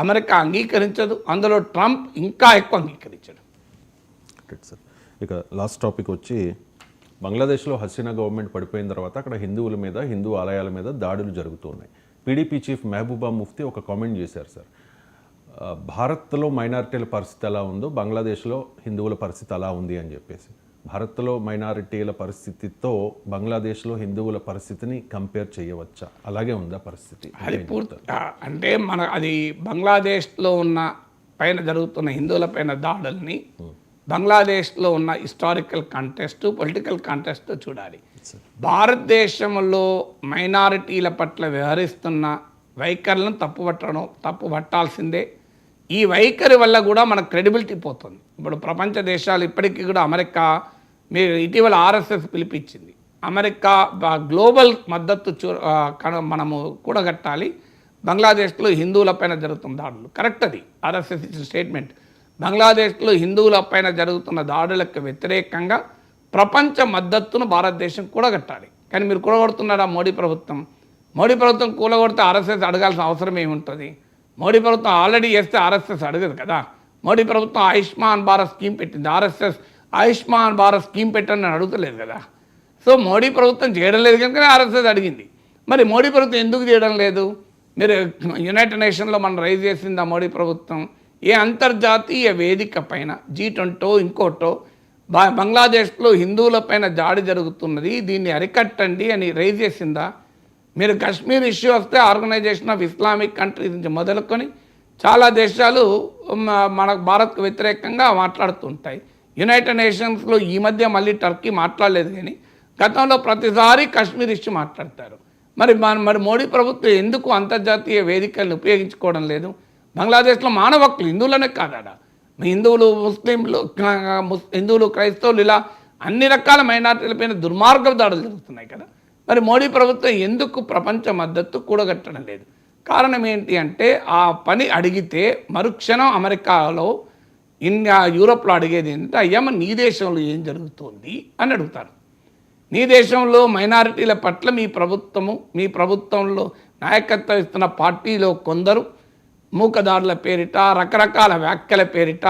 America అంగీకరించదు, అందులో Trump ఇంకా ఎక్కువ అంగీకరించడు. సార్ ఇక లాస్ట్ టాపిక్ వచ్చి బంగ్లాదేశ్లో హసీనా గవర్నమెంట్ పడిపోయిన తర్వాత అక్కడ హిందువుల మీద, హిందూ ఆలయాల మీద దాడులు జరుగుతున్నాయి. పీడీపీ చీఫ్ మహబూబా ముఫ్తీ ఒక కామెంట్ చేశారు సార్, భారత్లో మైనారిటీల పరిస్థితి ఎలా ఉందో బంగ్లాదేశ్లో హిందువుల పరిస్థితి అలా ఉంది అని చెప్పేసి. భారత్లో మైనారిటీల పరిస్థితితో బంగ్లాదేశ్లో హిందువుల పరిస్థితిని కంపేర్ చేయవచ్చా? అలాగే ఉందా పరిస్థితి? అది అంటే అది బంగ్లాదేశ్లో ఉన్న పైన జరుగుతున్న హిందువుల పైన దాడుల్ని బంగ్లాదేశ్లో ఉన్న హిస్టారికల్ కాంటెక్స్ట్, పొలిటికల్ కాంటెక్స్ట్ చూడాలి. భారతదేశంలో మైనారిటీల పట్ల వ్యవహరిస్తున్న వైఖరులను తప్పు పట్టాల్సిందే. ఈ వైఖరి వల్ల కూడా మనకు క్రెడిబిలిటీ పోతుంది. ఇప్పుడు ప్రపంచ దేశాలు ఇప్పటికీ కూడా అమెరికా, మీరు ఇటీవల ఆర్ఎస్ఎస్ పిలిపించింది, అమెరికా గ్లోబల్ మద్దతు మనము కూడగట్టాలి. బంగ్లాదేశ్లో హిందువులపైన జరుగుతున్న దాడులు కరెక్ట్, అది ఆర్ఎస్ఎస్ ఇచ్చిన స్టేట్మెంట్. బంగ్లాదేశ్లో హిందువులపైన జరుగుతున్న దాడులకు వ్యతిరేకంగా ప్రపంచ మద్దతును భారతదేశం కూడగట్టాలి. కానీ మీరు కూడగొడుతున్నారా మోడీ ప్రభుత్వం? మోడీ ప్రభుత్వం కూడగొడితే ఆర్ఎస్ఎస్ అడగాల్సిన అవసరం ఏముంటుంది? మోడీ ప్రభుత్వం ఆల్రెడీ చేస్తే ఆర్ఎస్ఎస్ అడగదు కదా. మోడీ ప్రభుత్వం ఆయుష్మాన్ భారత్ స్కీమ్ పెట్టింది, ఆర్ఎస్ఎస్ ఆయుష్మాన్ భారత్ స్కీమ్ పెట్టని నేను అడుగుతలేదు కదా. సో మోడీ ప్రభుత్వం చేయడం లేదు కనుక ఆర్ఎస్ఎస్ అడిగింది. మరి మోడీ ప్రభుత్వం ఎందుకు చేయడం లేదు? మీరు యునైటెడ్ నేషన్లో మనం రైజ్ చేసింది ఆ మోడీ ప్రభుత్వం ఏ అంతర్జాతీయ వేదిక పైన G20 ఇంకోటో బంగ్లాదేశ్లో హిందువులపైన దాడి జరుగుతున్నది, దీన్ని అరికట్టండి అని రైజ్ చేసిందా? మీరు కాశ్మీర్ ఇష్యూ వస్తే ఆర్గనైజేషన్ ఆఫ్ ఇస్లామిక్ కంట్రీస్ నుంచి మొదలుకొని చాలా దేశాలు మన భారత్కు వ్యతిరేకంగా మాట్లాడుతుంటాయి. యునైటెడ్ నేషన్స్లో ఈ మధ్య మళ్ళీ టర్కీ మాట్లాడలేదు, కానీ గతంలో ప్రతిసారి కాశ్మీర్ ఇష్యూ మాట్లాడతారు. మరి మోడీ ప్రభుత్వం ఎందుకు అంతర్జాతీయ వేదికలను ఉపయోగించుకోవడం లేదు? బంగ్లాదేశ్లో మానవ హక్కులు, హిందువులనే కాదా, హిందువులు, ముస్లింలు, హిందువులు, క్రైస్తవులు, ఇలా అన్ని రకాల మైనారిటీలపైన దుర్మార్గ దాడులు జరుగుతున్నాయి కదా. మరి మోడీ ప్రభుత్వం ఎందుకు ప్రపంచ మద్దతు కూడగట్టడం లేదు? కారణం ఏంటి అంటే ఆ పని అడిగితే మరుక్షణం అమెరికాలో, యూరోప్లో అడిగేది ఏంటంటే అయ్యా నీ దేశంలో ఏం జరుగుతుంది అని అడుగుతారు. నీ దేశంలో మైనారిటీల పట్ల మీ ప్రభుత్వంలో నాయకత్వం ఇస్తున్న పార్టీలో కొందరు మూకదారుల పేరిట, రకరకాల వ్యాఖ్యల పేరిట,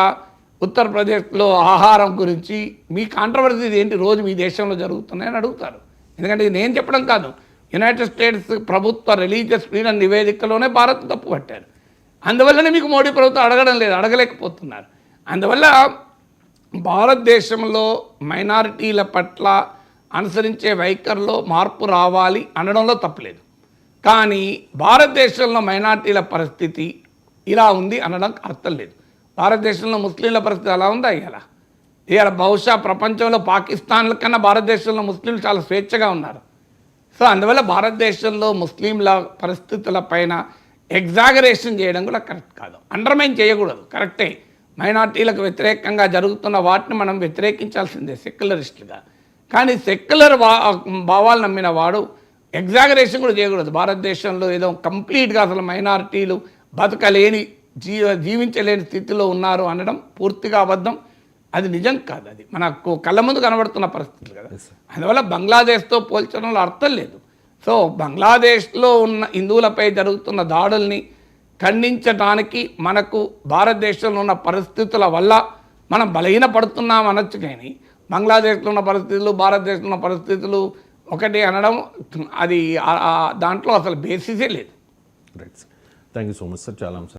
ఉత్తరప్రదేశ్లో ఆహారం గురించి మీ కాంట్రవర్సీస్ ఏంటి రోజు మీ దేశంలో జరుగుతున్నాయని అడుగుతారు. ఎందుకంటే ఇది నేను చెప్పడం కాదు, యునైటెడ్ స్టేట్స్ ప్రభుత్వ రిలీజియస్ ఫ్రీడమ్ నివేదికలోనే భారత్ తప్పు పట్టారు. అందువల్లనే మీకు మోడీ ప్రభుత్వం అడగడం లేదు, అడగలేకపోతున్నారు. అందువల్ల భారతదేశంలో మైనారిటీల పట్ల అనుసరించే వైఖరిలో మార్పు రావాలి అనడంలో తప్పులేదు. కానీ భారతదేశంలో మైనారిటీల పరిస్థితి ఇలా ఉంది అనడానికి అర్థం లేదు. భారతదేశంలో ముస్లింల పరిస్థితి అలా ఉందా? ఇవాళ బహుశా ప్రపంచంలో పాకిస్తాన్ల కన్నా భారతదేశంలో ముస్లింలు చాలా స్వేచ్ఛగా ఉన్నారు. సో అందువల్ల భారతదేశంలో ముస్లింల పరిస్థితుల పైన ఎగ్జాగరేషన్ చేయడం కూడా కరెక్ట్ కాదు, అండర్మైన్ చేయకూడదు. కరెక్టే, మైనార్టీలకు వ్యతిరేకంగా జరుగుతున్న వాటిని మనం వ్యతిరేకించాల్సిందే సెక్యులరిస్టులుగా. కానీ సెక్యులర్ భావాలు నమ్మిన వాడు ఎగ్జాగరేషన్ కూడా చేయకూడదు. భారతదేశంలో ఏదో కంప్లీట్గా అసలు మైనారిటీలు బతకలేని, జీవించలేని స్థితిలో ఉన్నారు అనడం పూర్తిగా అబద్ధం. అది నిజం కాదు, అది మనకు కళ్ళ ముందు కనబడుతున్న పరిస్థితులు కదా. అందువల్ల బంగ్లాదేశ్తో పోల్చడంలో అర్థం లేదు. సో బంగ్లాదేశ్లో ఉన్న హిందువులపై జరుగుతున్న దాడుల్ని ఖండించడానికి మనకు భారతదేశంలో ఉన్న పరిస్థితుల వల్ల మనం బలహీనపడుతున్నాం అనొచ్చు, కానీ బంగ్లాదేశ్లో ఉన్న పరిస్థితులు, భారతదేశంలో ఉన్న పరిస్థితులు ఒకటి అనడం అది దాంట్లో అసలు బేసిసే లేదు. Right sir, thank you so much sir, చాలా